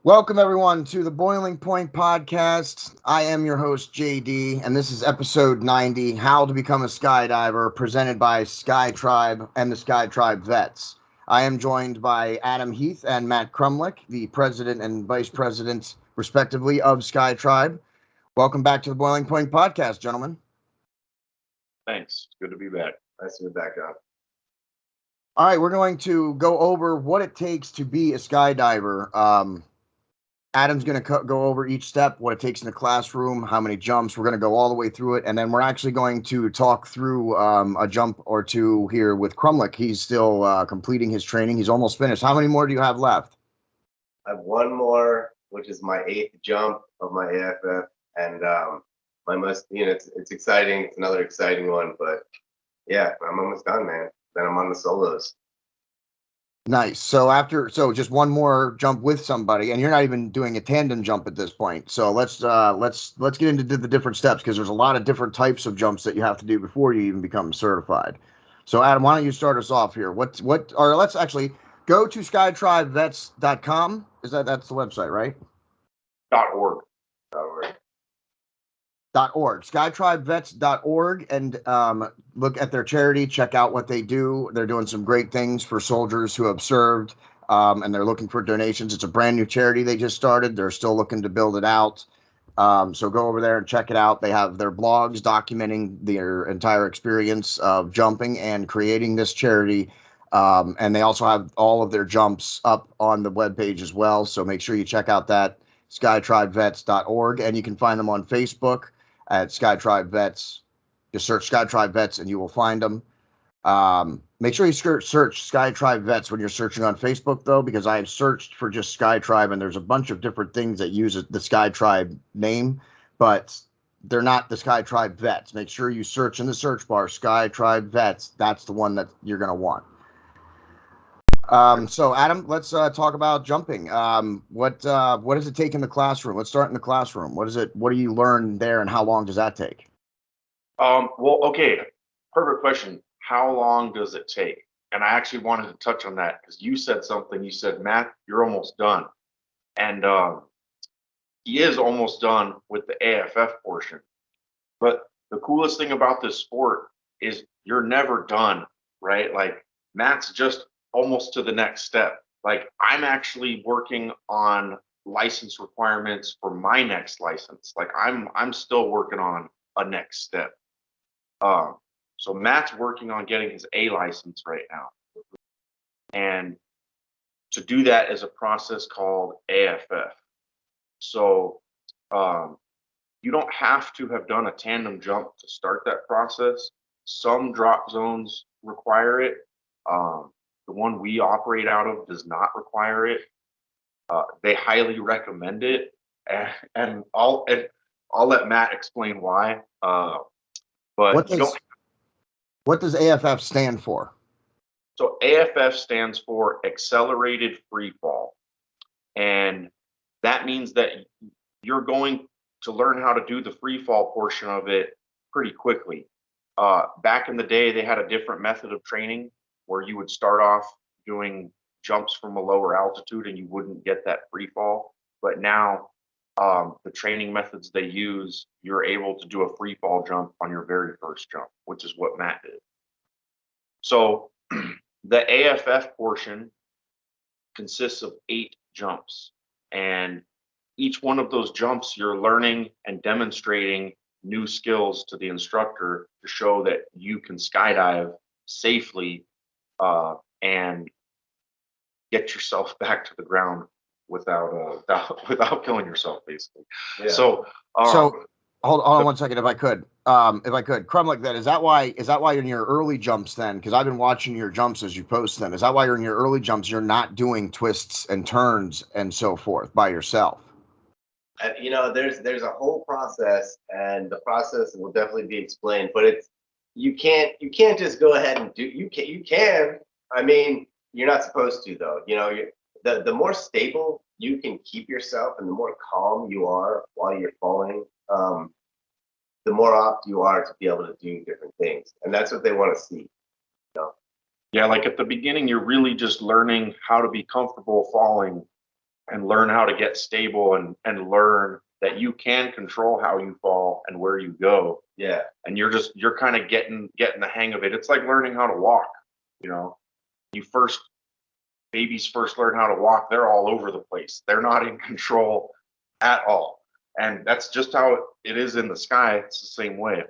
Welcome, everyone, to the Boiling Point Podcast. I am your host, JD, and this is episode 90, How to Become a Skydiver, presented by Sky Tribe and the Sky Tribe Vets. I am joined by Adam Heath and Matt Crumlich, the president and vice president, respectively, of Sky Tribe. Welcome back to the Boiling Point Podcast, gentlemen. Thanks. Good to be back. Nice to be back on. All right, we're going to go over what it takes to be a skydiver. Adam's going to go over each step, what it takes in the classroom, how many jumps. We're going to go all the way through it. And then we're actually going to talk through a jump or two here with Crumlich. He's still completing his training. He's almost finished. How many more do you have left? I have one more, which is my 8th jump of my AFF. And my most, it's exciting. It's another exciting one. But yeah, I'm almost done, man. Then I'm on the solos. Nice. So just one more jump with somebody, and you're not even doing a tandem jump at this point. So let's get into the different steps, because there's a lot of different types of jumps that you have to do before you even become certified. So Adam, why don't you start us off here? Or let's actually go to skytribevets.com. That's the website, right? .org. Skytribevets.org, and look at their charity, check out what they do. They're doing some great things for soldiers who have served, and they're looking for donations. It's a brand new charity they just started. They're still looking to build it out. So go over there and check it out. They have their blogs documenting their entire experience of jumping and creating this charity. And they also have all of their jumps up on the webpage as well. So make sure you check out that, skytribevets.org, and you can find them on Facebook at Sky Tribe Vets. Just search Sky Tribe Vets and you will find them. Make sure you search Sky Tribe Vets when you're searching on Facebook, though, because I have searched for just Sky Tribe, and there's a bunch of different things that use the Sky Tribe name, but they're not the Sky Tribe Vets. Make sure you search in the search bar Sky Tribe Vets. That's the one that you're going to want. So Adam, let's talk about jumping. What does it take in the classroom? Let's start in the classroom. What do you learn there, and how long does that take? Well, okay. Perfect question. How long does it take? And I actually wanted to touch on that because you said something. You said, Matt, you're almost done. And he is almost done with the AFF portion. But the coolest thing about this sport is you're never done, right? Like, Matt's just almost to the next step. Like, I'm actually working on license requirements for my next license. Like, I'm still working on a next step. So Matt's working on getting his A license right now. And to do that is a process called AFF. So you don't have to have done a tandem jump to start that process. Some drop zones require it. The one we operate out of does not require it. They highly recommend it, and I'll let Matt explain why. But what does AFF stand for? So AFF stands for Accelerated Free Fall, and that means that you're going to learn how to do the free fall portion of it pretty quickly. Back in the day, they had a different method of training where you would start off doing jumps from a lower altitude and you wouldn't get that free fall. But now the training methods they use, you're able to do a free fall jump on your very first jump, which is what Matt did. So the AFF portion consists of 8 jumps, and each one of those jumps, you're learning and demonstrating new skills to the instructor to show that you can skydive safely and get yourself back to the ground without killing yourself, basically. Yeah. So hold on 1 second, if I could, Crumlich, is that why you're in your early jumps then? Because I've been watching your jumps as you post them. Is that why you're in your early jumps? You're not doing twists and turns and so forth by yourself? There's a whole process, and the process will definitely be explained. But you can't just go ahead and do. You can. I mean, you're not supposed to, though. The more stable you can keep yourself, and the more calm you are while you're falling, the more apt you are to be able to do different things, and that's what they want to see. Yeah, like at the beginning, you're really just learning how to be comfortable falling and learn how to get stable and learn that you can control how you fall and where you go. Yeah. And you're kind of getting the hang of it. It's like learning how to walk, you know. Babies first learn how to walk, they're all over the place. They're not in control at all. And that's just how it is in the sky. It's the same way.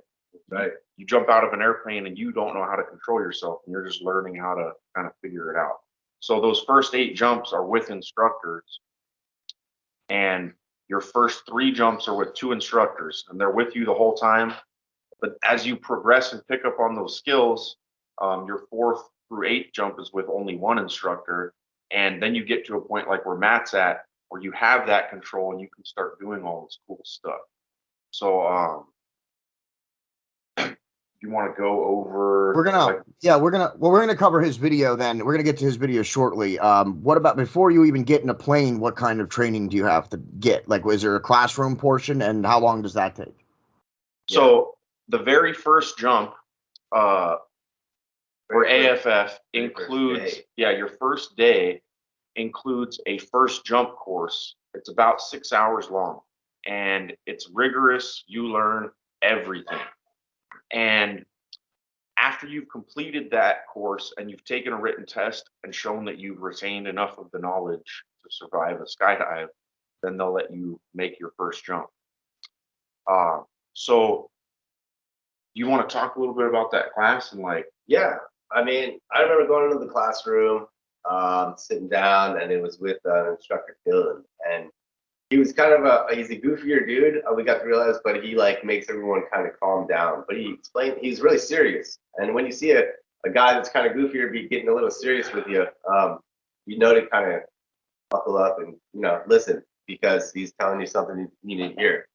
Right? You jump out of an airplane and you don't know how to control yourself, and you're just learning how to kind of figure it out. So those first 8 jumps are with instructors, and your first 3 jumps are with 2 instructors, and they're with you the whole time. But as you progress and pick up on those skills, your 4th through 8th jump is with only 1 instructor, and then you get to a point like where Matt's at, where you have that control and you can start doing all this cool stuff. So you want to go over? We're gonna cover his video then. We're gonna get to his video shortly. What about before you even get in a plane? What kind of training do you have to get? Like, is there a classroom portion, and how long does that take? So the very first jump, or AFF includes, your first day includes a first jump course. It's about 6 hours long, and it's rigorous. You learn everything. And after you've completed that course and you've taken a written test and shown that you've retained enough of the knowledge to survive a skydive, then they'll let you make your first jump. So you want to talk a little bit about that class and like? Yeah, I mean, I remember going into the classroom, sitting down, and it was with instructor Dylan, and he was kind of he's a goofier dude. We got to realize, but he like makes everyone kind of calm down. But he explained he's really serious, and when you see a guy that's kind of goofier be getting a little serious with you, you know to kind of buckle up and listen, because he's telling you something you need to hear.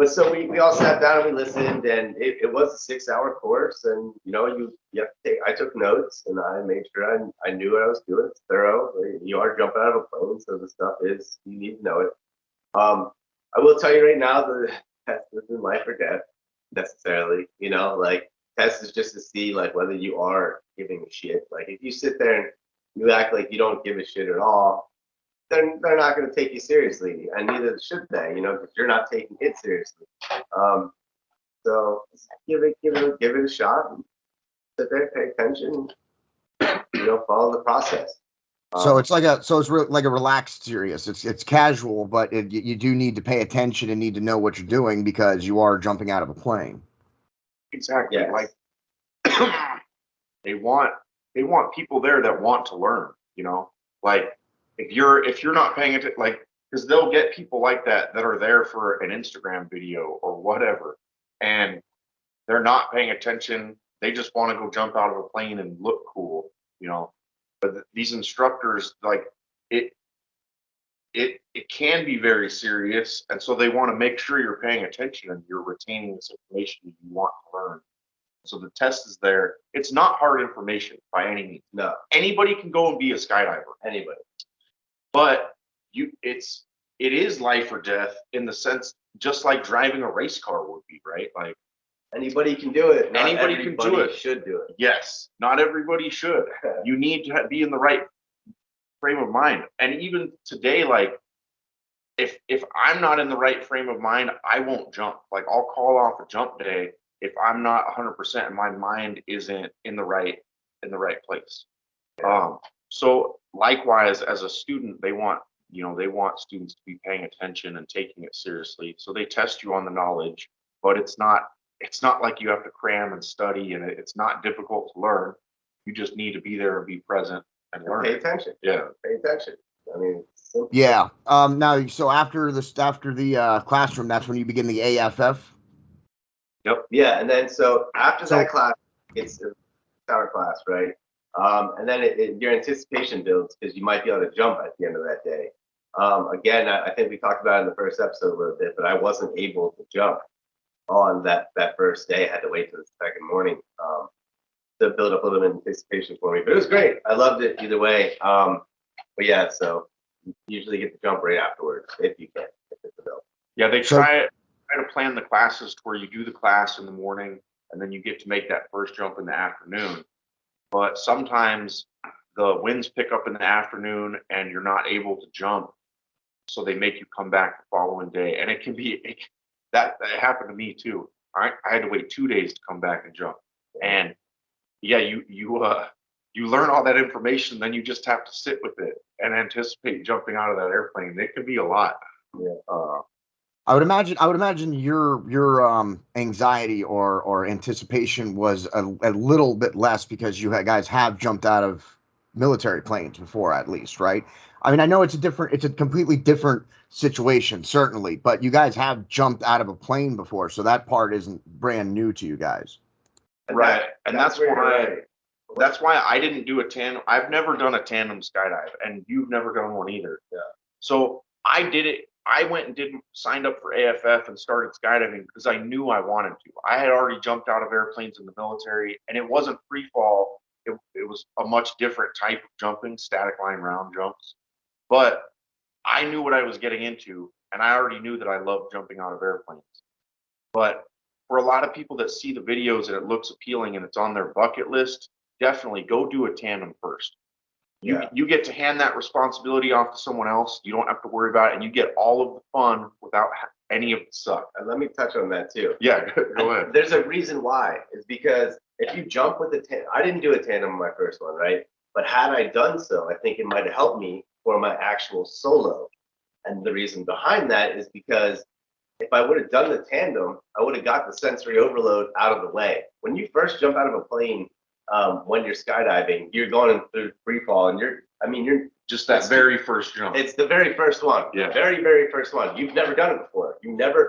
But so we all sat down and we listened, and it was a 6-hour course, and you have to take. I took notes, and I made sure I knew what I was doing. It's thorough. You are jumping out of a plane, so the stuff is, you need to know it. I will tell you right now, the test isn't life or death necessarily. Like, test is just to see like whether you are giving a shit. Like, if you sit there and you act like you don't give a shit at all, then they're not going to take you seriously, and neither should they, because you're not taking it seriously. So give it a shot, and sit there, pay attention, follow the process. So it's like like a relaxed serious. It's casual, but you do need to pay attention and need to know what you're doing because you are jumping out of a plane. Exactly. Yes. Like they want people there that want to learn. Like. If you're not paying attention, like, because they'll get people like that are there for an Instagram video or whatever, and they're not paying attention. They just want to go jump out of a plane and look cool, But these instructors, like, it can be very serious, and so they want to make sure you're paying attention and you're retaining this information that you want to learn. So the test is there. It's not hard information by any means. No, anybody can go and be a skydiver. Anybody. But it is life or death in the sense, just like driving a race car would be, right? Like, anybody can do it. Not anybody can do it. Should do it. Yes, not everybody should. You need to be in the right frame of mind. And even today, like, if I'm not in the right frame of mind, I won't jump. Like, I'll call off a jump day if I'm not 100% and my mind isn't in the right place. Yeah. So likewise, as a student, they want students to be paying attention and taking it seriously. So they test you on the knowledge, but it's not like you have to cram and study, and it's not difficult to learn. You just need to be there and be present and learn. Pay attention. Yeah. Pay attention. I mean, simple. Yeah. Now, so after the classroom, that's when you begin the AFF. Yep. Yeah, and then so after that class, it's our class, right? And then your anticipation builds because you might be able to jump at the end of that day. Again, I think we talked about it in the first episode a little bit, but I wasn't able to jump on that first day. I had to wait till the second morning to build up a little bit of anticipation for me. But it was great. I loved it either way. But yeah, so you usually get to jump right afterwards if you can. If it's available. Yeah, they try to plan the classes to where you do the class in the morning and then you get to make that first jump in the afternoon. But sometimes the winds pick up in the afternoon and you're not able to jump. So they make you come back the following day. And it can be that happened to me too. I had to wait 2 days to come back and jump. And yeah, you learn all that information, then you just have to sit with it and anticipate jumping out of that airplane. It can be a lot. Yeah. I would imagine your anxiety or anticipation was a little bit less because you guys have jumped out of military planes before, at least, right? I mean, I know it's a completely different situation, certainly, but you guys have jumped out of a plane before, so that part isn't brand new to you guys. Right. And that's where why you're right. that's why I didn't do a tandem. I've never done a tandem skydive, and you've never done one either. Yeah. So I did it. I went and signed up for AFF and started skydiving because I knew I wanted to. I had already jumped out of airplanes in the military, and it wasn't free fall. It was a much different type of jumping, static line round jumps. But I knew what I was getting into, and I already knew that I loved jumping out of airplanes. But for a lot of people that see the videos and it looks appealing and it's on their bucket list, definitely go do a tandem first. You get to hand that responsibility off to someone else. You don't have to worry about it, and you get all of the fun without any of the suck. And let me touch on that too. Yeah, go ahead. There's a reason why. It's because if you jump with a tandem, I didn't do a tandem on my first one, right? But had I done so, I think it might have helped me for my actual solo. And the reason behind that is because if I would have done the tandem, I would have got the sensory overload out of the way. When you first jump out of a plane, when you're skydiving, you're going through free fall, and you're Just that very first jump. it's the very first one. Yeah. Very, very first one. You've never done it before.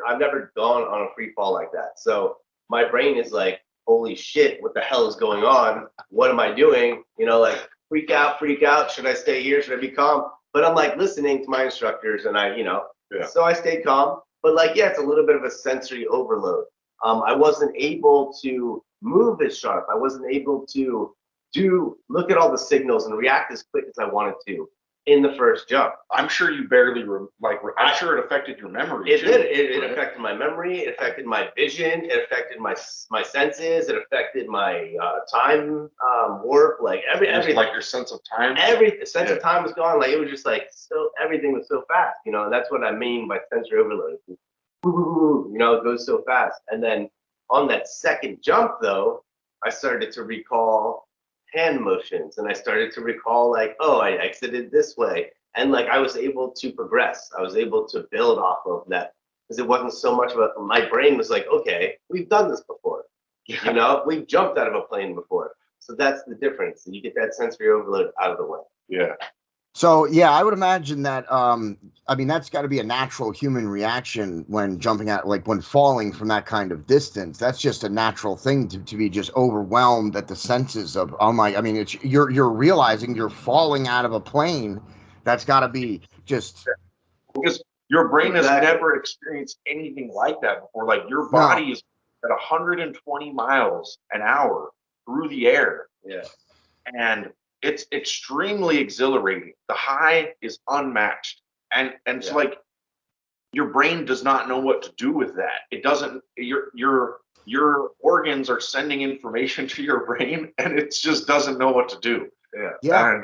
I've never gone on a free fall like that. So my brain is like, holy shit, what the hell is going on? What am I doing? Like freak out. Should I stay here? Should I be calm? But I'm like listening to my instructors, and so I stayed calm. But it's a little bit of a sensory overload. I wasn't able to move as sharp. I wasn't able to look at all the signals and react as quick as I wanted to in the first jump. I'm sure you barely I'm sure it affected your memory. It did. It affected my memory. It affected my vision. It affected my senses. It affected my time warp. Like everything. Like your sense of time. Every sense of time was gone. Like it was just everything was so fast. And that's what I mean by sensory overload. It goes so fast. And then on that second jump, though, I started to recall hand motions, and I started to recall I exited this way, and I was able to progress. I was able to build off of that because it wasn't so much about my brain was like, okay, we've done this before. We've jumped out of a plane before. So that's the difference. You get that sensory overload out of the way. Yeah. So yeah, I would imagine that that's got to be a natural human reaction when jumping out, like when falling from that kind of distance. That's just a natural thing to be just overwhelmed at the senses of, oh my, it's you're realizing you're falling out of a plane. That's got to be just because your brain has never experienced anything like that before. Like your body is at 120 miles an hour through the air. Yeah. And it's extremely exhilarating. The high is unmatched. And so your brain does not know what to do with that. It doesn't, your organs are sending information to your brain and it just doesn't know what to do. Yeah. Yeah.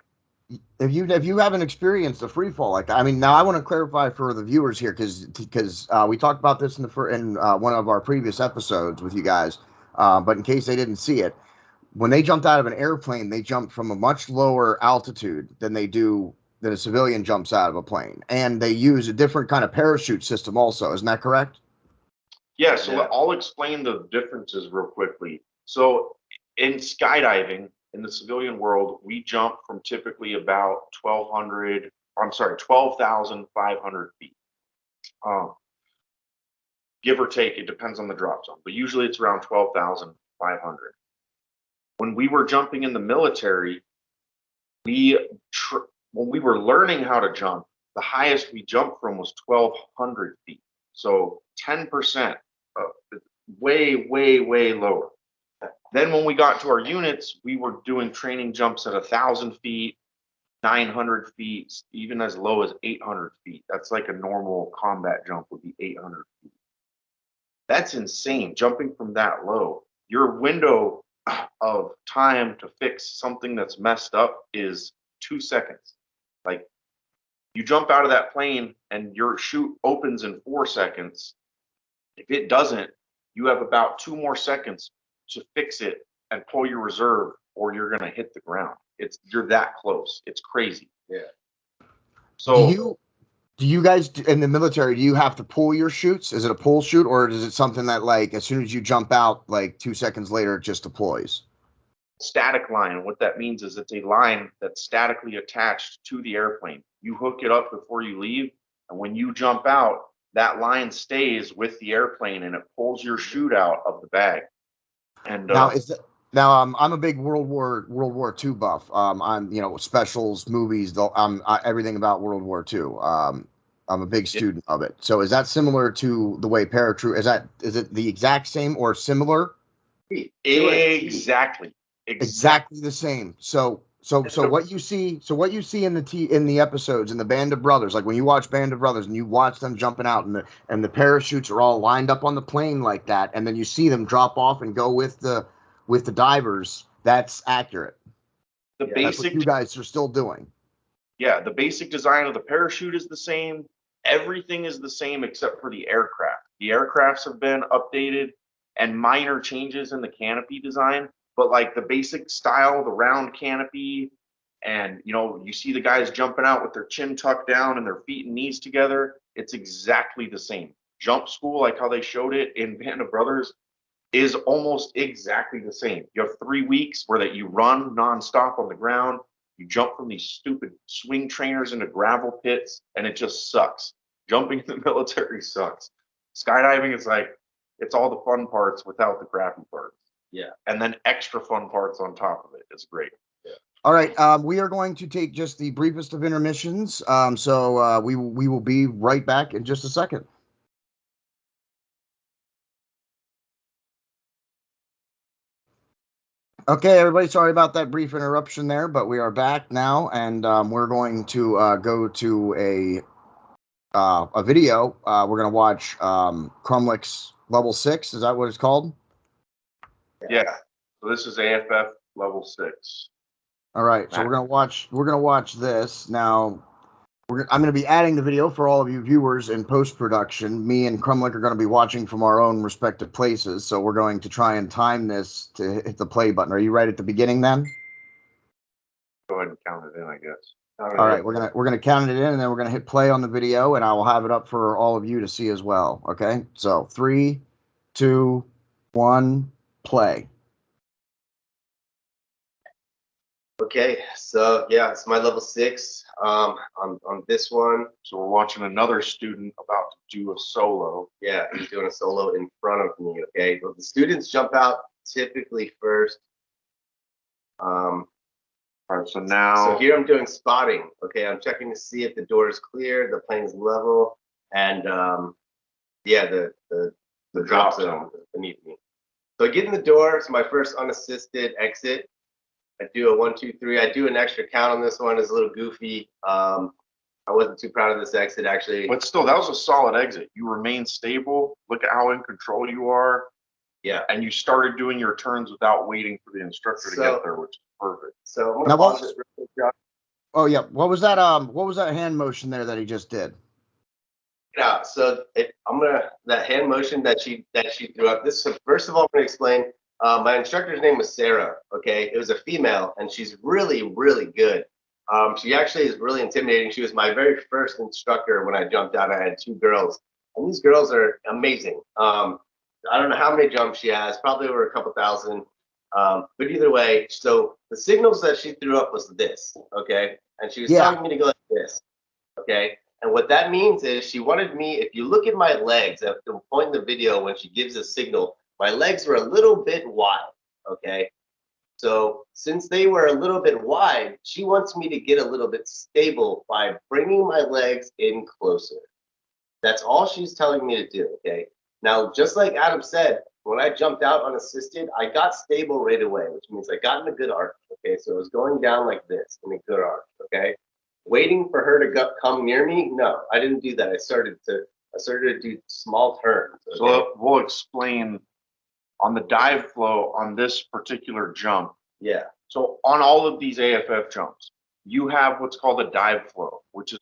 If you haven't experienced a free fall like that, now I want to clarify for the viewers here because we talked about this in one of our previous episodes with you guys, but in case they didn't see it, when they jumped out of an airplane, they jumped from a much lower altitude than a civilian jumps out of a plane, and they use a different kind of parachute system also. Isn't that correct? Yeah. So I'll explain the differences real quickly. So in skydiving, in the civilian world, we jump from typically about 12,500 feet. Give or take, it depends on the drop zone, but usually it's around 12,500. When we were jumping in the military, when we were learning how to jump, the highest we jumped from was 1,200 feet. So 10%, way, way, way lower. Then when we got to our units, we were doing training jumps at 1,000 feet, 900 feet, even as low as 800 feet. That's like a normal combat jump would be 800 feet. That's insane. Jumping from that low, your window of time to fix something that's messed up is 2 seconds. Like, you jump out of that plane and your chute opens in 4 seconds. If it doesn't, you have about 2 more seconds to fix it and pull your reserve, or you're gonna hit the ground. You're that close. It's crazy. Yeah. So Do you guys in the military, do you have to pull your chutes? Is it a pull chute, or is it something that, like, as soon as you jump out, like 2 seconds later, it just deploys? static line, what that means is it's a line that's statically attached to the airplane. You hook it up before you leave, and when you jump out, that line stays with the airplane and it pulls your chute out of the bag. And Now is that now I'm a big World War II buff. I'm specials, movies, everything about World War II. I'm a big student of it. So is that similar to the way paratroop? Is it the exact same or similar? exactly Exactly the same. So what you see in the episodes in the Band of Brothers, like when you watch Band of Brothers and you watch them jumping out and the parachutes are all lined up on the plane like that, and then you see them drop off and go with the divers, that's accurate. The That's what basic you guys are still doing. Yeah, the basic design of the parachute is the same. Everything is the same except for the aircraft. The aircrafts have been updated and minor changes in the canopy design, but like the basic style, the round canopy, and you see the guys jumping out with their chin tucked down and their feet and knees together. It's exactly the same. Jump school, like how they showed it in Band of Brothers, is almost exactly the same. You have 3 weeks where that you run nonstop on the ground. You jump from these stupid swing trainers into gravel pits, and it just sucks. Jumping in the military sucks. Skydiving is like, it's all the fun parts without the crappy parts. Yeah. And then extra fun parts on top of it. It's great. Yeah. All right, we are going to take just the briefest of intermissions. So we will be right back in just a second. Okay, everybody, sorry about that brief interruption there, but we are back now, and we're going to go to a video. We're going to watch Crumlich's Level 6. Is that what it's called? Yeah. So this is AFF level 6. All right, so we're gonna watch this now. I'm going to be adding the video for all of you viewers in post-production. Me and Crumlich are going to be watching from our own respective places, so we're going to try and time this to hit the play button. Are you right at the beginning then? Go ahead and count it in, I guess. All right, we're gonna count it in, and then we're gonna hit play on the video, and I will have it up for all of you to see as well. Okay, so 3, 2, 1, play. Okay, so yeah, it's my level 6. On this one, So we're watching another student about to do a solo. yeah, he's doing a solo in front of me. Okay, well, the students jump out typically first. All right, so So now here I'm doing spotting. Okay, I'm checking to see if the door is clear, the plane is level, and yeah, the drop zone is beneath me. So I get in the door. It's my first unassisted exit. I do a 1, 2, 3. I do an extra count on this one. It's a little goofy. I wasn't too proud of this exit actually. but still, that was a solid exit. You remain stable. Look at how in control you are. Yeah. And you started doing your turns without waiting for the instructor to get there, which is perfect. So I'm Now, gonna pause this real quick, Josh. Oh yeah, what was that hand motion there that he just did? Yeah, so that hand motion that she threw up. This is, first of all, I'm gonna explain. My instructor's name was Sarah. Okay, it was a female, and she's really, really good. She actually is really intimidating. She was my very first instructor when I jumped out. I had 2 girls, and these girls are amazing. I don't know how many jumps she has, probably over a couple thousand. But either way, so the signals that she threw up was this, okay, and she was telling me to go like this, okay. And what that means is she wanted me, if you look at my legs at the point in the video when she gives a signal, my legs were a little bit wide, okay? So since they were a little bit wide, she wants me to get a little bit stable by bringing my legs in closer. That's all she's telling me to do, okay? Now, just like Adam said, when I jumped out unassisted, I got stable right away, which means I got in a good arc, okay? So it was going down like this in a good arc, okay? Waiting for her to come near me? No, I didn't do that. I started to do small turns. Okay? So we'll explain on the dive flow on this particular jump. Yeah. So on all of these AFF jumps, you have what's called a dive flow, which is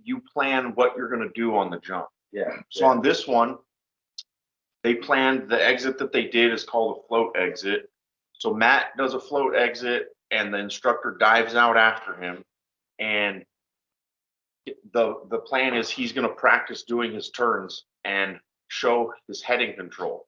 you plan what you're going to do on the jump. Yeah. So on this one, they planned the exit that they did is called a float exit. So Matt does a float exit and the instructor dives out after him. And the plan is he's going to practice doing his turns and show his heading control.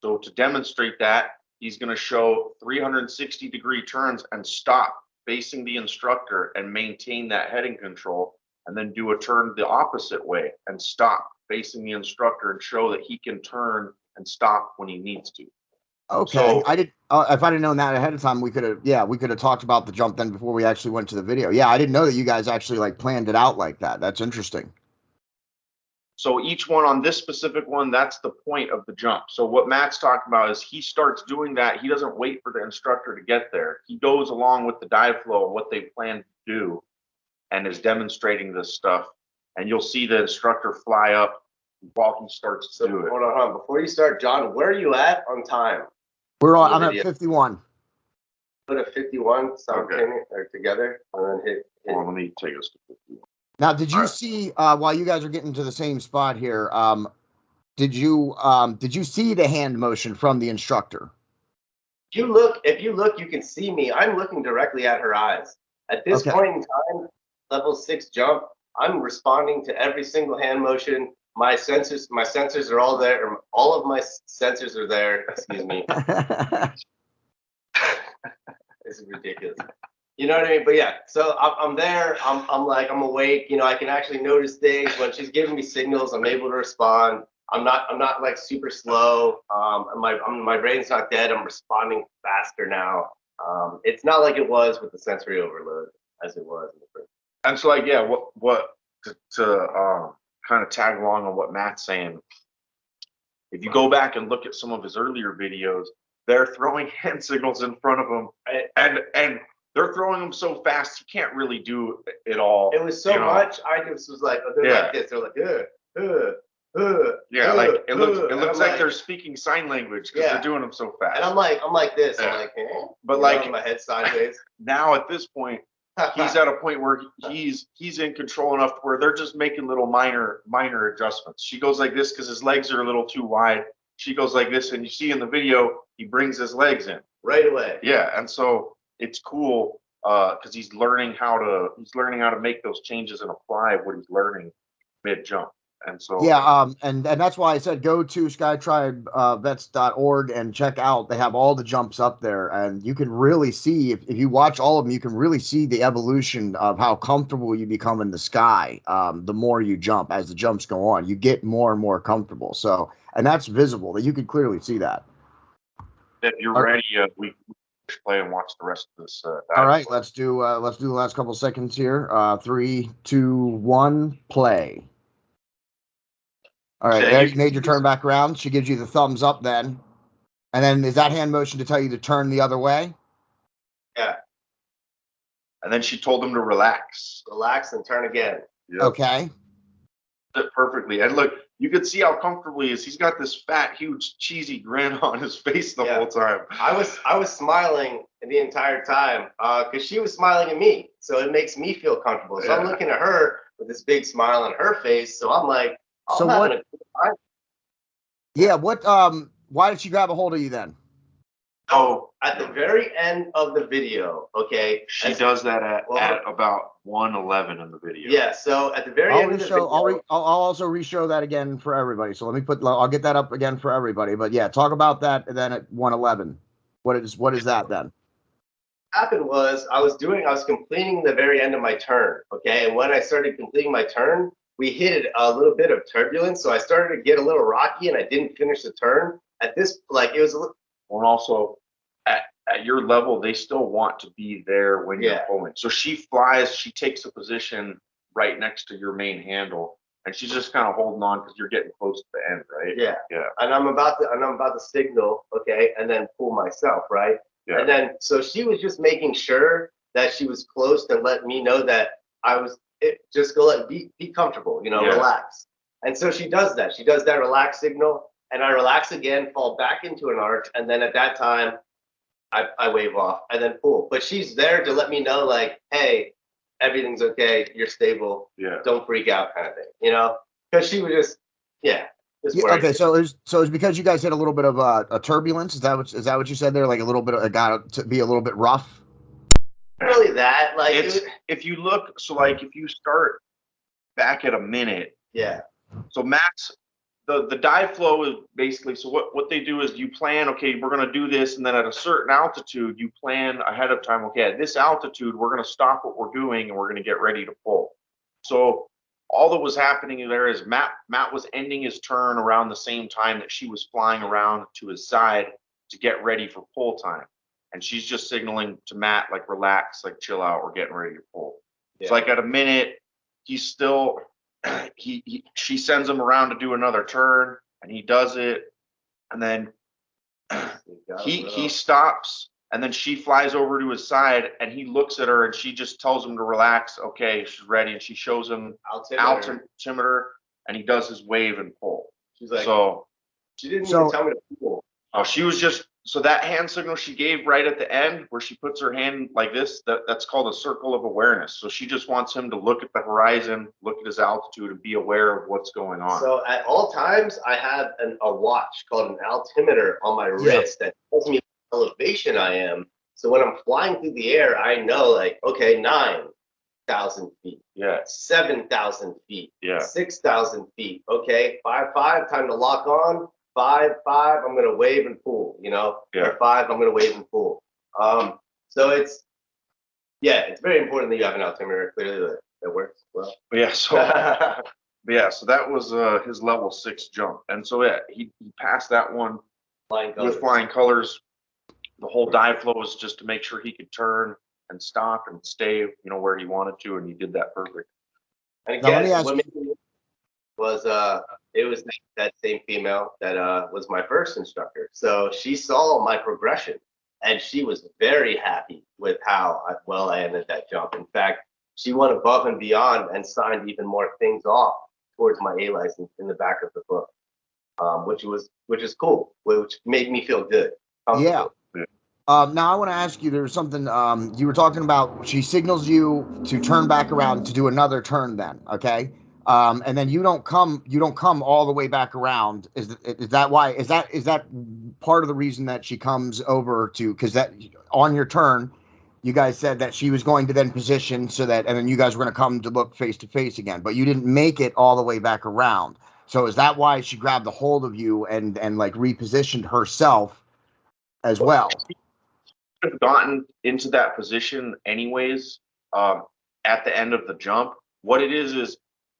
So to demonstrate that, he's going to show 360-degree turns and stop facing the instructor and maintain that heading control, and then do a turn the opposite way and stop facing the instructor and show that he can turn and stop when he needs to. Okay, So, I did. If I'd have known that ahead of time, we could have talked about the jump then before we actually went to the video. Yeah, I didn't know that you guys actually like planned it out like that. That's interesting. So each one on this specific one, that's the point of the jump. So what Matt's talking about is he starts doing that. He doesn't wait for the instructor to get there. He goes along with the dive flow of what they plan to do and is demonstrating this stuff. And you'll see the instructor fly up while he starts to do it. Hold on. Before you start, John, where are you at on time? I'm at 51. Put a 51 Okay. or together, and then hit. Well, let me take us to 51. Now, did you see while you guys are getting to the same spot here? Did you see the hand motion from the instructor? If you look, you can see me. I'm looking directly at her eyes. At this point in time, level 6 jump, I'm responding to every single hand motion. My sensors are all there. All of my sensors are there. Excuse me. This is ridiculous. You know what I mean? But yeah, so I'm there. I'm like, I'm awake. You know, I can actually notice things when she's giving me signals. I'm able to respond. I'm not like super slow. My brain's not dead. I'm responding faster now. It's not like it was with the sensory overload as it was in the first. And so, like, yeah, what to kind of tag along on what Matt's saying. If you go back and look at some of his earlier videos, they're throwing hand signals in front of him, and they're throwing them so fast he can't really do it all. It was so much. I just was like, oh, they're like this. They're like, yeah, like it looks like they're speaking sign language because they're doing them so fast. And I'm like this. Yeah. I'm like, but like my head sideways. Now at this point, he's at a point where he's in control enough where they're just making little minor adjustments. She goes like this because his legs are a little too wide. She goes like this, and you see in the video he brings his legs in right away. Yeah, and so it's cool because he's learning how to make those changes and apply what he's learning mid jump. And so and that's why I said go to skytribevets.org and check out. They have all the jumps up there, and you can really see if you watch all of them, you can really see the evolution of how comfortable you become in the sky. The more you jump, as the jumps go on, you get more and more comfortable. So, and that's visible. That you can clearly see that. If you're ready, we play and watch the rest of this. All right, let's do the last couple seconds here. 3, 2, 1, play. All right, there you made your turn back around. She gives you the thumbs up then. And then is that hand motion to tell you to turn the other way? Yeah. And then she told him to relax. Relax and turn again. Yep. Okay. Perfectly. And look, you can see how comfortable he is. He's got this fat, huge, cheesy grin on his face the whole time. I was smiling the entire time because she was smiling at me. So it makes me feel comfortable. So I'm looking at her with this big smile on her face. So I'm like, so what? Why did she grab a hold of you then? Oh, at the very end of the video, okay. She does that at about 1:11 in the video. Yeah. So at the very end of the video, I'll also re-show that again for everybody. So I'll get that up again for everybody. But yeah, talk about that then at 1:11. What is that then? What happened was I was completing the very end of my turn. Okay, and when I started completing my turn, we hit a little bit of turbulence, so I started to get a little rocky, and I didn't finish the turn. At this, like it was a little. And also, at your level, they still want to be there when you're pulling. So she flies, she takes a position right next to your main handle, and she's just kind of holding on because you're getting close to the end, right? Yeah. Yeah. And I'm about to signal, okay, and then pull myself, right? Yeah. And then so she was just making sure that she was close to let me know that I was. Just go be comfortable, relax. And so she does that. She does that relax signal. and I relax again, fall back into an arch, and then at that time, I wave off and then pull. But she's there to let me know, like, hey, everything's okay, you're stable, Yeah. don't freak out, kind of thing, you know? Because she was just, yeah. Okay, so it's because you guys had a little bit of a turbulence. Is that what you said there? Like a little bit, it got to be a little bit rough. Really that, like, It's if you look, so like if you start back at a minute, yeah. so max the dive flow is basically, so what they do is you plan, okay, we're going to do this, and then at a certain altitude you plan ahead of time, okay, at this altitude we're going to stop what we're doing and we're going to get ready to pull. So all that was happening there is Matt was ending his turn around the same time that she was flying around to his side to get ready for pull time, and she's just signaling to Matt, like, relax, like, chill out, we're getting ready to pull. Yeah. So like at a minute he's still she sends him around to do another turn, and he does it, and then he stops, and then she flies over to his side, and he looks at her, and she just tells him to relax. Okay, she's ready, and she shows him altimeter, and he does his wave and pull. She's like, so she didn't even tell me to pull. Oh, she was just, so that hand signal she gave right at the end where she puts her hand like this, that's called a circle of awareness. So she just wants him to look at the horizon, look at his altitude, and be aware of what's going on. So at all times, I have a watch called an altimeter on my wrist that tells me what elevation I am. So when I'm flying through the air, I know, like, okay, 9,000 feet. Yeah. 7,000 feet. Yeah. 6,000 feet. Okay, 5, time to lock on. 5, I'm gonna wave and pull, you know, Yeah. or 5, I'm gonna wave and pull. So it's very important that you have an altimeter clearly that works well. But yeah, so that was his level 6 jump, and so yeah, he passed that one with flying colors. The whole dive flow was just to make sure he could turn and stop and stay, you know, where he wanted to, and he did that perfect. And again, what made me was it was that same female that was my first instructor. So she saw my progression, and she was very happy with how well I ended that jump. In fact, she went above and beyond and signed even more things off towards my A license in the back of the book, which is cool, which made me feel good. Yeah. Now I want to ask you, there's something you were talking about. She signals you to turn back around to do another turn then, okay? And then you don't come all the way back around. Is that why? Is that part of the reason that she comes over to, because that on your turn, you guys said that she was going to then position so that, and then you guys were going to come to look face to face again, but you didn't make it all the way back around. So is that why she grabbed a hold of you and like repositioned herself as well? Have gotten into that position anyways at the end of the jump. What it is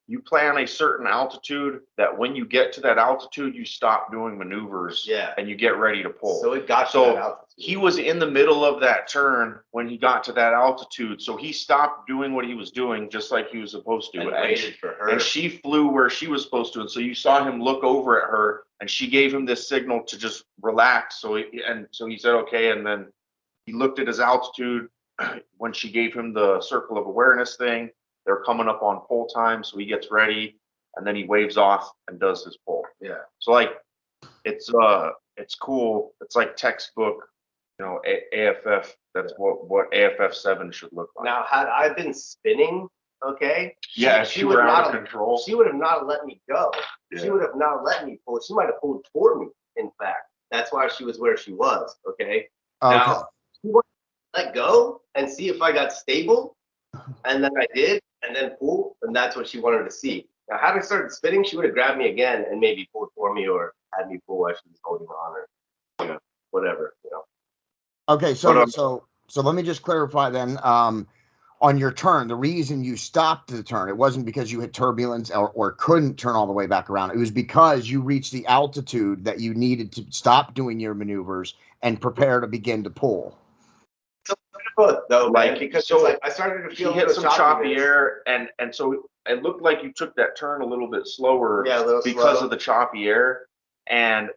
you plan a certain altitude that when you get to that altitude, you stop doing maneuvers, and you get ready to pull. So it got to that altitude. He was in the middle of that turn when he got to that altitude, so he stopped doing what he was doing just like he was supposed to, and waited for her. And she flew where she was supposed to, and so you saw him look over at her, and she gave him this signal to just relax. So he said okay, and then he looked at his altitude when she gave him the circle of awareness thing. They're coming up on pull time, so he gets ready, and then he waves off and does his pull. Yeah. So like, it's cool. It's like textbook, you know, AFF. That's what AFF 7 should look like. Now, had I been spinning, okay, she would have out of control. She would have not let me go. Yeah. She would have not let me pull. She might have pulled for me. In fact, that's why she was where she was. Okay. Now, she wanted to let go and see if I got stable, and then I did, and then pull, and that's what she wanted to see. Now, had I started spinning, she would have grabbed me again and maybe pulled for me or had me pull while she was holding on, or whatever, you know. Okay, so let me just clarify then. On your turn, the reason you stopped the turn, it wasn't because you had turbulence or couldn't turn all the way back around. It was because you reached the altitude that you needed to stop doing your maneuvers and prepare to begin to pull. Though, like, because so I started to feel hit some choppy air, and so it looked like you took that turn a little bit slower, because of the choppy air. And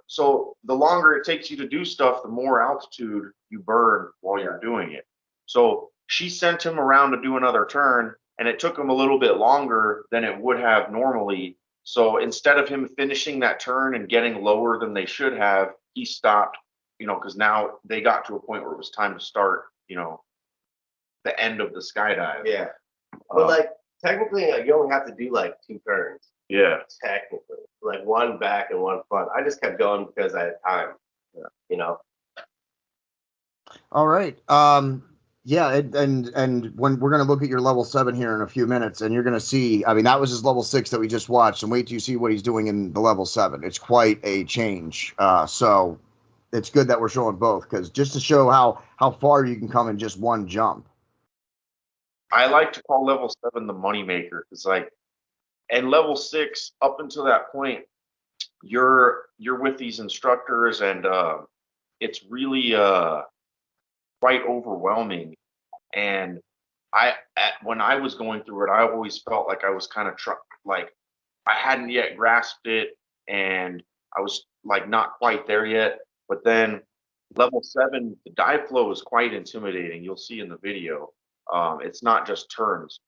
so the longer it takes you to do stuff, the more altitude you burn while you're doing it. So she sent him around to do another turn, and it took him a little bit longer than it would have normally. So instead of him finishing that turn and getting lower than they should have, he stopped, because now they got to a point where it was time to start, the end of the skydive. Yeah. But like technically, you only have to do like 2 turns. Yeah. Technically, like 1 back and 1 front. I just kept going because I had time. Yeah. All right. Yeah, and when we're going to look at your level 7 here in a few minutes, and you're going to see, I mean, that was his level 6 that we just watched, and wait till you see what he's doing in the level 7. It's quite a change. So it's good that we're showing both, because just to show how far you can come in just one jump. I like to call level 7 the moneymaker, because and level 6 up until that point, you're with these instructors, and it's really quite overwhelming. And when I was going through it, I always felt like I was kind of like I hadn't yet grasped it, and I was like not quite there yet. But then level 7, the dive flow is quite intimidating. You'll see in the video. It's not just turns.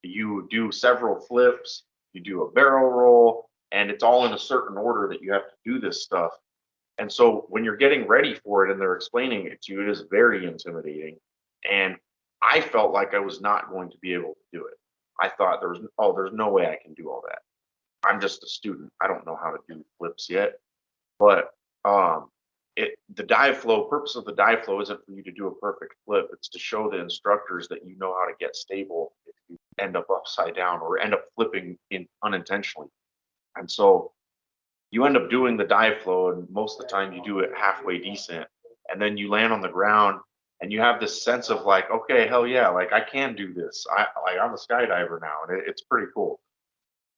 You do several flips, you do a barrel roll, and it's all in a certain order that you have to do this stuff. And so when you're getting ready for it and they're explaining it to you, it is very intimidating. And I felt like I was not going to be able to do it. I thought there's no way I can do all that. I'm just a student. I don't know how to do flips yet. But the dive flow, purpose of the dive flow isn't for you to do a perfect flip. It's to show the instructors that you know how to get stable if you end up upside down or end up flipping unintentionally. And so you end up doing the dive flow, and most of the time you do it halfway decent, and then you land on the ground and you have this sense of like, okay, hell yeah, like I can do this. I'm a skydiver now, and it's pretty cool.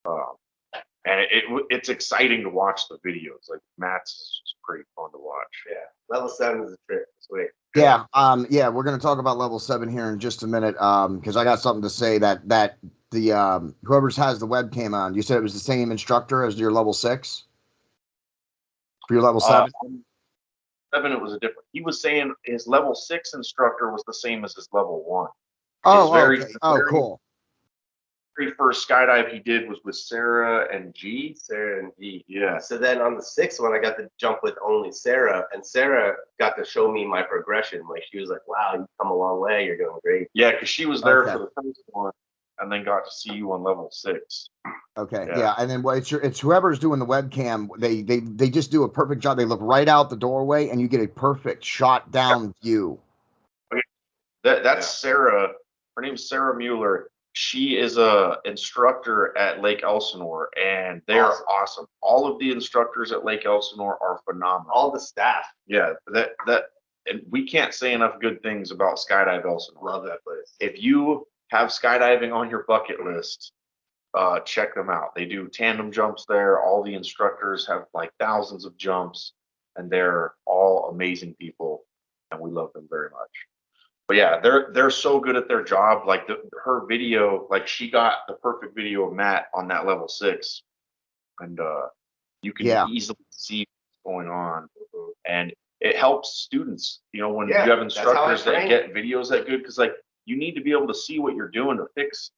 And it's exciting to watch the videos. Like Matt's is just pretty fun to watch. Yeah, level 7 is a trip. Sweet. Yeah, yeah, we're going to talk about level 7 here in just a minute, because I got something to say that the whoever has the webcam on, you said it was the same instructor as your level 6 for your level 7. 7, it was a different. He was saying his level 6 instructor was the same as his level 1. Oh, okay. Oh, cool. Very first skydive he did was with Sarah and G. Yeah. So then on the 6th one, I got to jump with only Sarah, and Sarah got to show me my progression. Like she was like, "Wow, you've come a long way. You're doing great." Yeah, because she was there for the first one, and then got to see you on level 6. Okay, yeah, and then it's whoever's doing the webcam. They just do a perfect job. They look right out the doorway, and you get a perfect shot down view. Okay. That's Sarah. Her name is Sarah Mueller. She is a instructor at Lake Elsinore, and they are awesome. All of the instructors at Lake Elsinore are phenomenal. All the staff. Yeah, and we can't say enough good things about Skydive Elsinore. Love that place. If you have skydiving on your bucket list, check them out. They do tandem jumps there. All the instructors have like thousands of jumps, and they're all amazing people, and we love them very much. But yeah, they're so good at their job. Like her video, like she got the perfect video of Matt on that level 6, and you can easily see what's going on, and it helps students. When you have instructors that get videos that good, because like you need to be able to see what you're doing to fix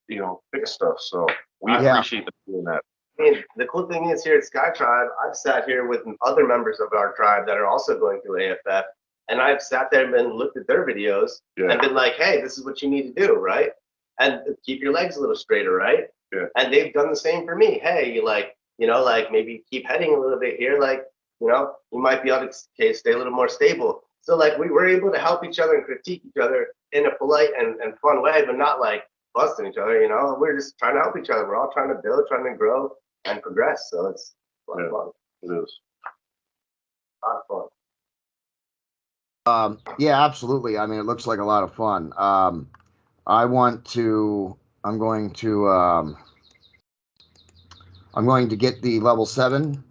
stuff. So we appreciate them doing that. And the cool thing is here at Sky Tribe, I've sat here with other members of our tribe that are also going through AFF. And I've sat there and looked at their videos and been like, hey, this is what you need to do, right? And keep your legs a little straighter, right? Yeah. And they've done the same for me. Hey, like maybe keep heading a little bit here. Like, you might be able to stay a little more stable. So like we were able to help each other and critique each other in a polite and fun way, but not like busting each other, We're just trying to help each other. We're all trying to build, trying to grow and progress. So it's a lot of fun. It is. A lot of fun. Yeah, absolutely. I mean, it looks like a lot of fun. I'm going to get the level 7.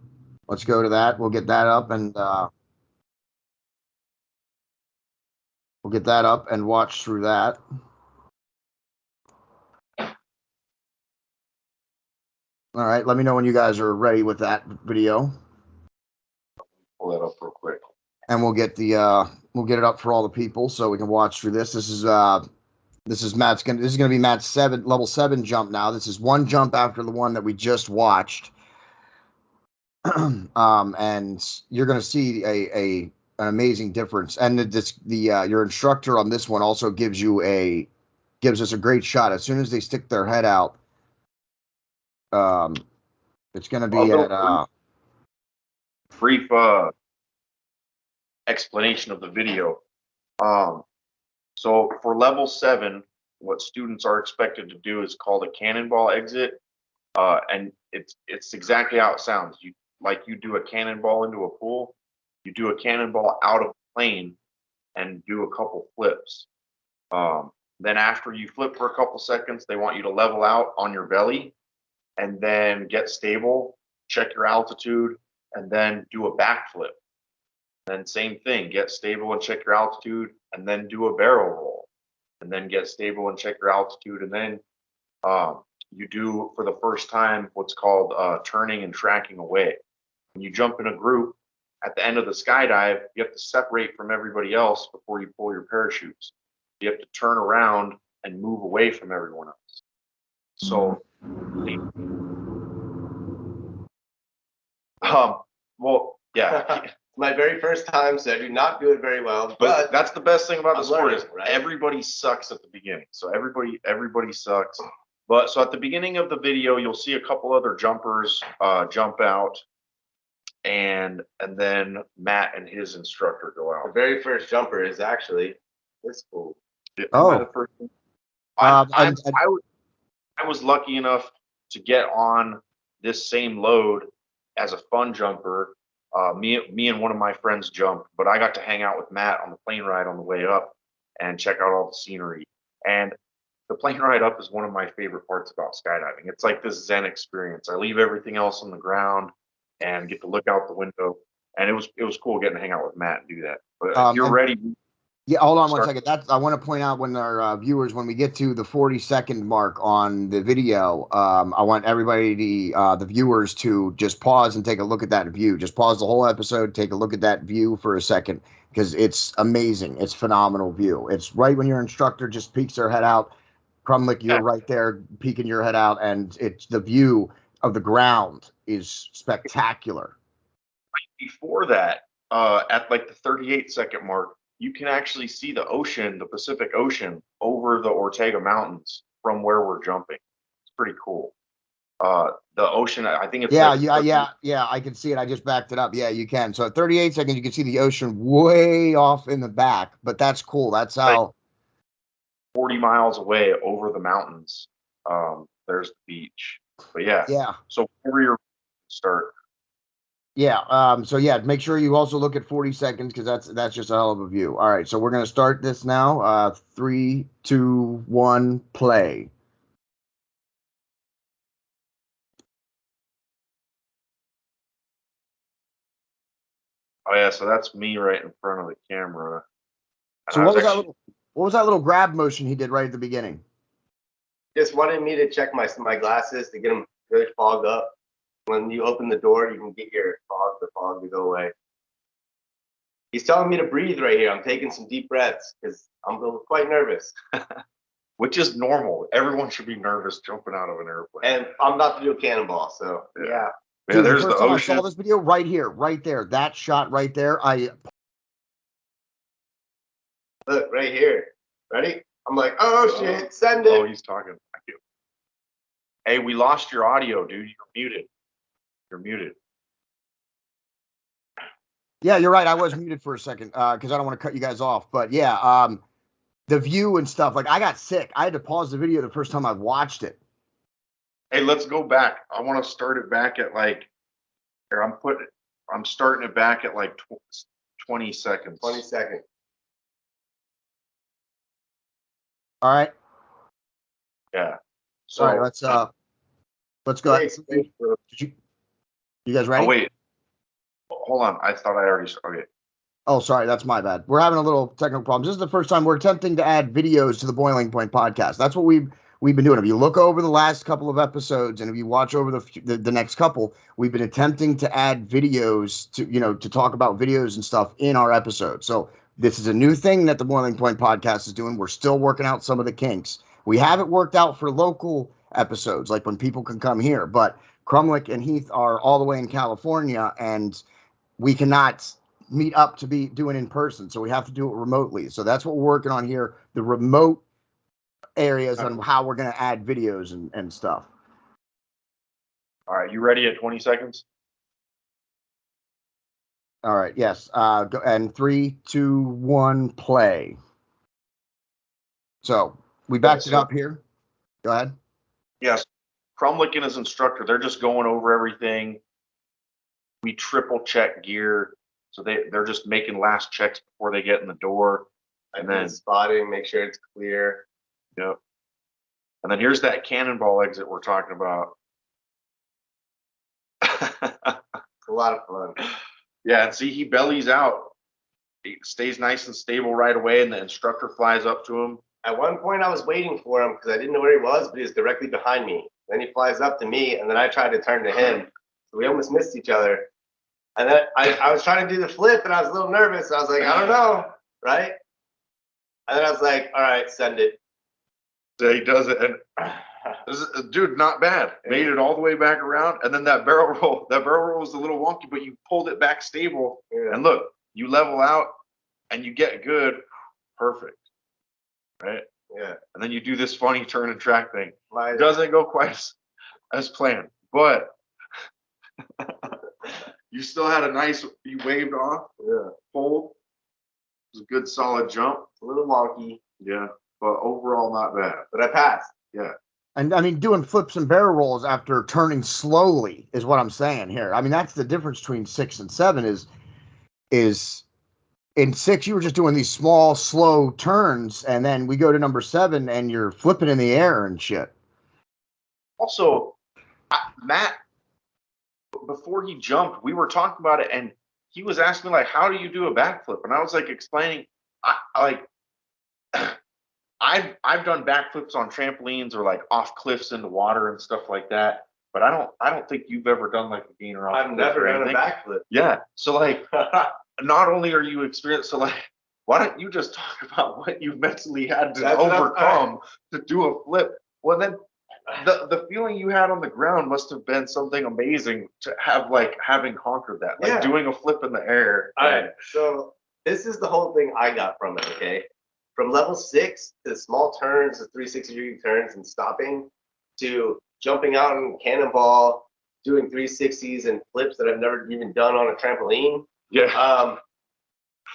Let's go to that. We'll get that up and watch through that. All right. Let me know when you guys are ready with that video. Pull that up real quick. And we'll get it up for all the people so we can watch through this. This is This is gonna be Matt's level 7 jump now. This is one jump after the one that we just watched. And you're gonna see an amazing difference. And your instructor on this one also gives us a great shot. As soon as they stick their head out, it's gonna be at brief explanation of the video. So for level 7, what students are expected to do is called a cannonball exit, and it's exactly how it sounds. You do a cannonball into a pool, you do a cannonball out of a plane, and do a couple flips. Then after you flip for a couple seconds, they want you to level out on your belly, and then get stable, check your altitude, and then do a backflip. Then same thing, get stable and check your altitude, and then do a barrel roll, and then get stable and check your altitude, and then you do for the first time what's called turning and tracking away. When you jump in a group, at the end of the skydive, you have to separate from everybody else before you pull your parachutes. You have to turn around and move away from everyone else. So, well, yeah. My very first time, so I do not do it very well. But that's the best thing about the sport learning, is right? everybody sucks at the beginning. So everybody sucks. But so at the beginning of the video, you'll see a couple other jumpers jump out, and then Matt and his instructor go The out. very first jumper is actually this fool. Oh. Am I the first one? I was lucky enough to get on this same load as a fun jumper. Me and one of my friends jumped, but I got to hang out with Matt on the plane ride on the way up and check out all the scenery. And the plane ride up is one of my favorite parts about skydiving. It's like this Zen experience. I leave everything else on the ground and get to look out the window. And it was cool getting to hang out with Matt and do that. But if you're ready. Yeah, hold on one second. I want to point out when our viewers, when we get to the 40-second mark on the video, I want everybody, the viewers, to just pause and take a look at that view. Just pause the whole episode, take a look at that view for a second, because it's amazing. It's phenomenal view. It's right when your instructor just peeks their head out. Crumlich, you're right there peeking your head out, and it's the view of the ground is spectacular. Before that, at like the 38-second mark, you can actually see the ocean, the Pacific Ocean, over the Ortega Mountains from where we're jumping. It's pretty cool. The ocean, I think it's yeah, I can see it. I just backed it up. Yeah, you can. So at 38 seconds, you can see the ocean way off in the back, but that's cool. That's how 40 miles away over the mountains. There's the beach. But yeah. So where you're start. Yeah. So yeah, make sure you also look at 40 seconds, because that's just a hell of a view. All right. So we're gonna start this now. 3, 2, 1, play. Oh yeah. So that's me right in front of the camera. And so what was that little grab motion he did right at the beginning? Just wanted me to check my glasses to get them really fogged up. When you open the door, you can get the fog to go away. He's telling me to breathe right here. I'm taking some deep breaths because I'm quite nervous. Which is normal. Everyone should be nervous jumping out of an airplane. And I'm about to do a cannonball, so yeah. Dude, there's the first the time ocean. I saw this video right here, right there, that shot right there. Look right here. Ready? I'm like, oh shit, send it. Oh, he's talking. Thank you. Hey, we lost your audio, dude. You're muted. You're muted. Yeah, you're right. I was muted for a second because I don't want to cut you guys off. But yeah, the view and stuff. Like, I got sick. I had to pause the video the first time I watched it. Hey, let's go back. I want to start it back at like. Here, I'm starting it back at like 20 seconds. 20 seconds. All right. Yeah. So all right, let's go. You guys ready? Oh wait. Hold on. I thought I already. Okay. Oh, sorry. That's my bad. We're having a little technical problems. This is the first time we're attempting to add videos to the Boiling Point podcast. That's what we've been doing. If you look over the last couple of episodes, and if you watch over the next couple, we've been attempting to add videos to talk about videos and stuff in our episodes. So This is a new thing that the Boiling Point podcast is doing. We're still working out some of the kinks. We have it worked out for local episodes, like when people can come here. But Crumlich and Heath are all the way in California, and we cannot meet up to be doing in person. So we have to do it remotely. So that's what we're working on here, the remote areas on how we're going to add videos and stuff. All right, you ready at 20 seconds? All right. Yes. Go, and 3, 2, 1, play. So we backed it up here. Go ahead. Yes. Crumlich and his instructor, they're just going over everything. We triple check gear. So they're just making last checks before they get in the door. And then spotting, make sure it's clear. Yep. And then here's that cannonball exit we're talking about. It's a lot of fun. Yeah, and see, he bellies out. He stays nice and stable right away, and the instructor flies up to him. At one point, I was waiting for him because I didn't know where he was, but he was directly behind me. Then he flies up to me, and then I tried to turn to him. So we almost missed each other. And then I was trying to do the flip, and I was a little nervous. I was like, I don't know, right? And then I was like, all right, send it. So he does it, and dude, not bad. Made it all the way back around, and then that barrel roll was a little wonky, but you pulled it back stable. Yeah. And look, you level out, and you get good. Perfect. Right? Yeah. And then you do this funny turn and track thing. It doesn't go quite as planned, but you still had a nice, you waved off. Yeah. Hold. It was a good solid jump. A little wonky. Yeah. But overall, not bad. But I passed. Yeah. And I mean, doing flips and barrel rolls after turning slowly is what I'm saying here. I mean, that's the difference between 6 and 7 is in 6, you were just doing these small, slow turns. And then we go to number 7 and you're flipping in the air and shit. Also, Matt, before he jumped, we were talking about it and he was asking me, like, how do you do a backflip? And I was like explaining, I've done backflips on trampolines or like off cliffs into water and stuff like that. But I don't think you've ever done like a gainer off. I've never done a backflip. Yeah. So like, not only are you experienced, so like, why don't you just talk about what you mentally had to overcome to do a flip? Well, then the feeling you had on the ground must have been something amazing to have, like having conquered that, like doing a flip in the air. All right. So this is the whole thing I got from it. Okay. From level 6 to small turns, to 360-degree turns and stopping, to jumping out on cannonball, doing 360s and flips that I've never even done on a trampoline. Yeah.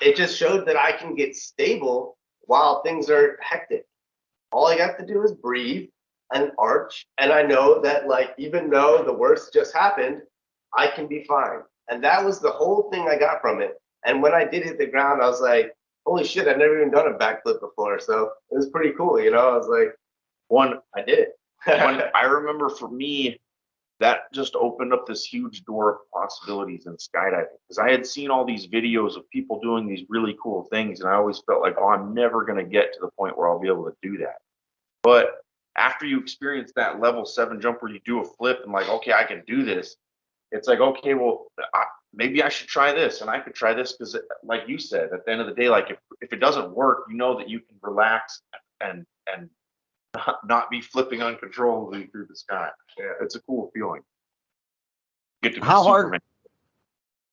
It just showed that I can get stable while things are hectic. All I got to do is breathe and arch, and I know that, like, even though the worst just happened, I can be fine. And that was the whole thing I got from it. And when I did hit the ground, I was like, holy shit, I've never even done a backflip before. So it was pretty cool, you know? I was like, I did it. I remember for me, that just opened up this huge door of possibilities in skydiving. Because I had seen all these videos of people doing these really cool things, and I always felt like, oh, I'm never going to get to the point where I'll be able to do that. But after you experience that level 7 jump where you do a flip and like, okay, I can do this, it's like, okay, well, maybe I should try this, and I could try this because, like you said, at the end of the day, like if it doesn't work, you know that you can relax and not be flipping uncontrollably through the sky. Yeah, it's a cool feeling. Get to be Superman.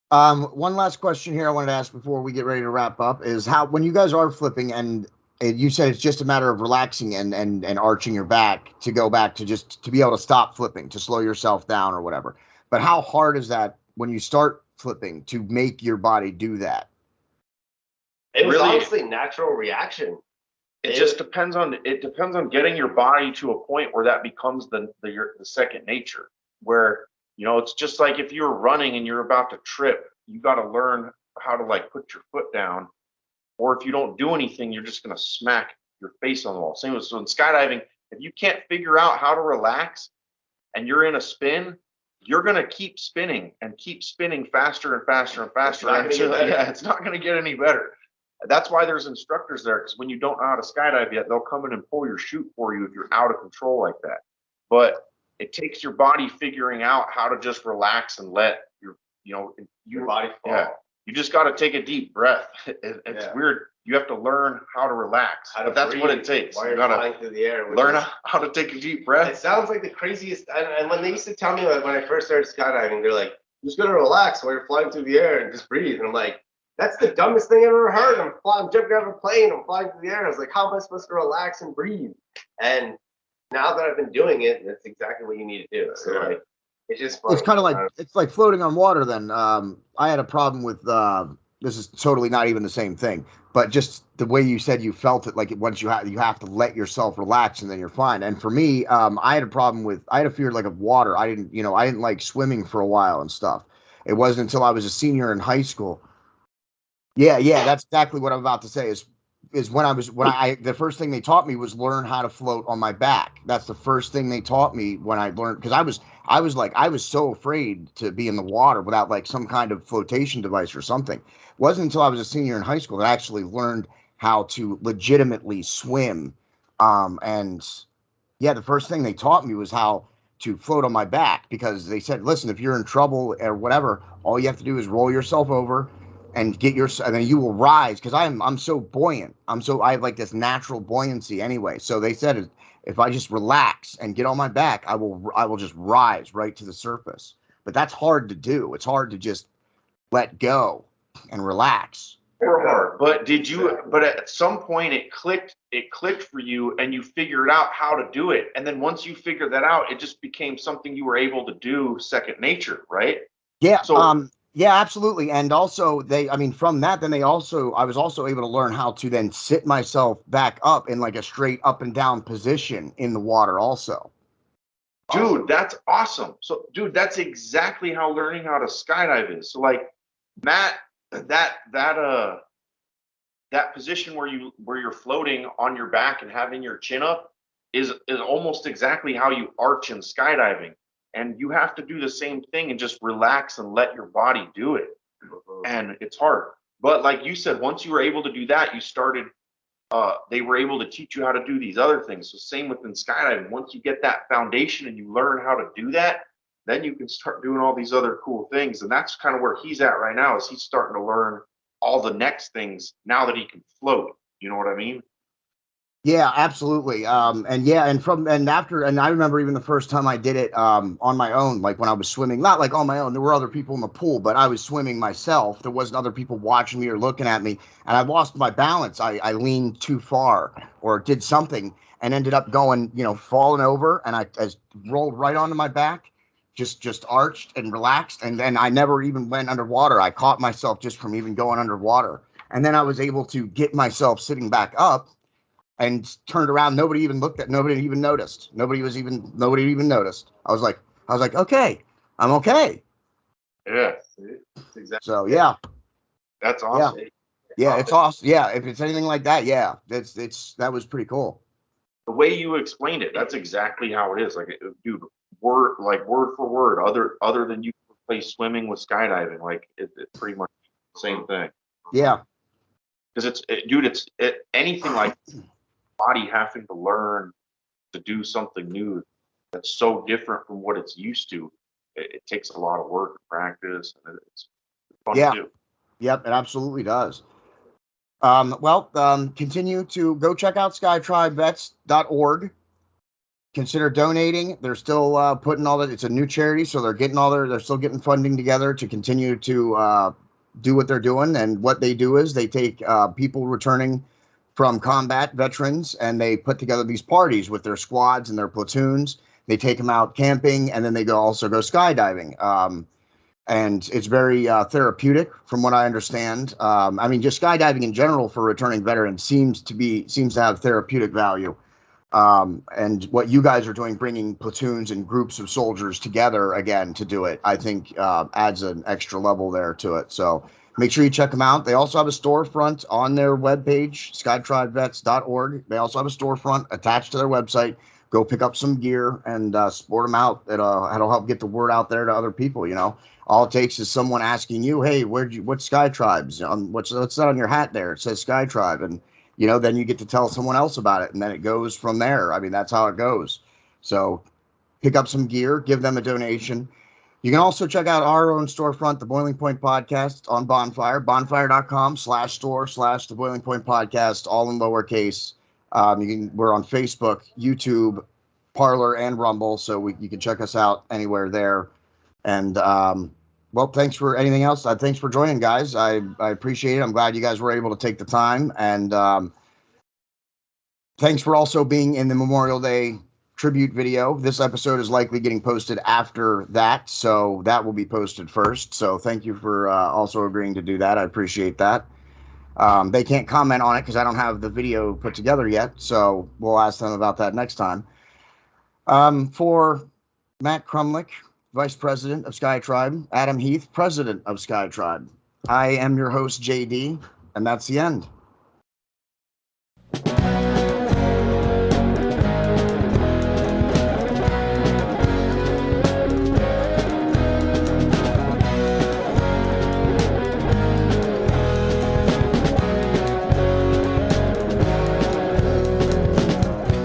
One last question here I wanted to ask before we get ready to wrap up is how, when you guys are flipping and you said it's just a matter of relaxing and arching your back to go back to just to be able to stop flipping, to slow yourself down or whatever. But how hard is that when you start flipping to make your body do that? It was honestly natural reaction. It just depends on getting your body to a point where that becomes the second nature, where, you know, it's just like if you're running and you're about to trip, you got to learn how to like put your foot down, or if you don't do anything, you're just going to smack your face on the wall. Same with, so in skydiving, if you can't figure out how to relax and you're in a spin, you're going to keep spinning faster and faster and faster. It's not going to get any better. That's why there's instructors there, because when you don't know how to skydive yet, they'll come in and pull your chute for you if you're out of control like that. But it takes your body figuring out how to just relax and let your body fall. Yeah. you just got to take a deep breath. It's weird. You have to learn how to relax. How to that's breathe what it takes. while You you're got flying to through the air. learn how to take a deep breath. It sounds like the craziest. And when they used to tell me, like, when I first started skydiving, they're like, just gonna relax while you're flying through the air and just breathe. And I'm like, that's the dumbest thing I've ever heard. I'm jumping out of a plane, I'm flying through the air. I was like, how am I supposed to relax and breathe? And now that I've been doing it, that's exactly what you need to do. So like, it's just fun. It's kind of like it's like floating on water. Then I had a problem with this is totally not even the same thing, but just the way you said you felt it, like once you have to let yourself relax and then you're fine. And for me, I had a fear like of water. I didn't like swimming for a while and stuff. It wasn't until I was a senior in high school. Yeah, that's exactly what I'm about to say. Is when I the first thing they taught me was learn how to float on my back. That's the first thing they taught me when I learned, because I was so afraid to be in the water without like some kind of flotation device or something. It wasn't until I was a senior in high school that I actually learned how to legitimately swim. And yeah, the first thing they taught me was how to float on my back, because they said, listen, if you're in trouble or whatever, all you have to do is roll yourself over and and then you will rise, because I'm so buoyant. I have like this natural buoyancy anyway. So they said if I just relax and get on my back, I will just rise right to the surface. But that's hard to do. It's hard to just let go and relax. Hard. But at some point it clicked for you, and you figured out how to do it. And then once you figured that out, it just became something you were able to do second nature, right? Yeah. So yeah, absolutely. And also from that, then I was also able to learn how to then sit myself back up in like a straight up and down position in the water also. dude, that's awesome. So dude, that's exactly how learning how to skydive is. So like Matt, that position where you're floating on your back and having your chin up is almost exactly how you arch in skydiving. And you have to do the same thing and just relax and let your body do it. And it's hard. But like you said, once you were able to do that, they were able to teach you how to do these other things. So same within skydiving. Once you get that foundation and you learn how to do that, then you can start doing all these other cool things. And that's kind of where he's at right now, is he's starting to learn all the next things now that he can float. You know what I mean? Yeah, absolutely. And I remember even the first time I did it on my own, like when I was swimming, not like on my own, there were other people in the pool, but I was swimming myself. There wasn't other people watching me or looking at me, and I lost my balance. I leaned too far or did something and ended up going, falling over, and I rolled right onto my back, just arched and relaxed, and then I never even went underwater. I caught myself just from even going underwater. And then I was able to get myself sitting back up and turned around. Nobody even noticed. Nobody even noticed. I was like, okay, I'm okay. Yeah. That's exactly. So yeah. That's awesome. Yeah, it's awesome. Yeah, if it's anything like that, yeah, that was pretty cool. The way you explained it, that's exactly how it is. Like, dude, word for word, other than you replace swimming with skydiving, like it's pretty much the same thing. Yeah. Because it's anything like body having to learn to do something new that's so different from what it's used to. It takes a lot of work and practice, and it's fun to do. Yep, it absolutely does. Continue to go check out skytribevets.org. Consider donating. They're still putting all that. It's a new charity, so they're still getting funding together to continue to do what they're doing. And what they do is they take people returning from combat veterans, and they put together these parties with their squads and their platoons. They take them out camping, and then they also go skydiving. And it's very therapeutic, from what I understand. Just skydiving in general for returning veterans seems to have therapeutic value. And what you guys are doing, bringing platoons and groups of soldiers together again to do it, I think adds an extra level there to it. So make sure you check them out. They also have a storefront on their webpage, skytribevets.org. They also have a storefront attached to their website. Go pick up some gear and sport them out. It'll help get the word out there to other people. All it takes is someone asking you, hey, what Sky Tribes? What's that on your hat there? It says Sky Tribe. And then you get to tell someone else about it, and then it goes from there. That's how it goes. So pick up some gear, give them a donation. You can also check out our own storefront, the Boiling Point Podcast, on Bonfire, bonfire.com/store/the Boiling Point Podcast, all in lowercase. We're on Facebook, YouTube, Parler, and Rumble, so you can check us out anywhere there. And well, thanks for anything else. Thanks for joining, guys. I appreciate it. I'm glad you guys were able to take the time, and thanks for also being in the Memorial Day tribute video. This episode is likely getting posted after that, so that will be posted first. So thank you for also agreeing to do that. I appreciate that. They can't comment on it because I don't have the video put together yet, so we'll ask them about that next time. For Matt Crumlich, Vice President of Sky Tribe, Adam Heath, President of Sky Tribe, I am your host, JD, and that's the end.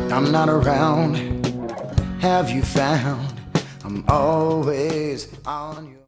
I'm not around, have you found? I'm always on you.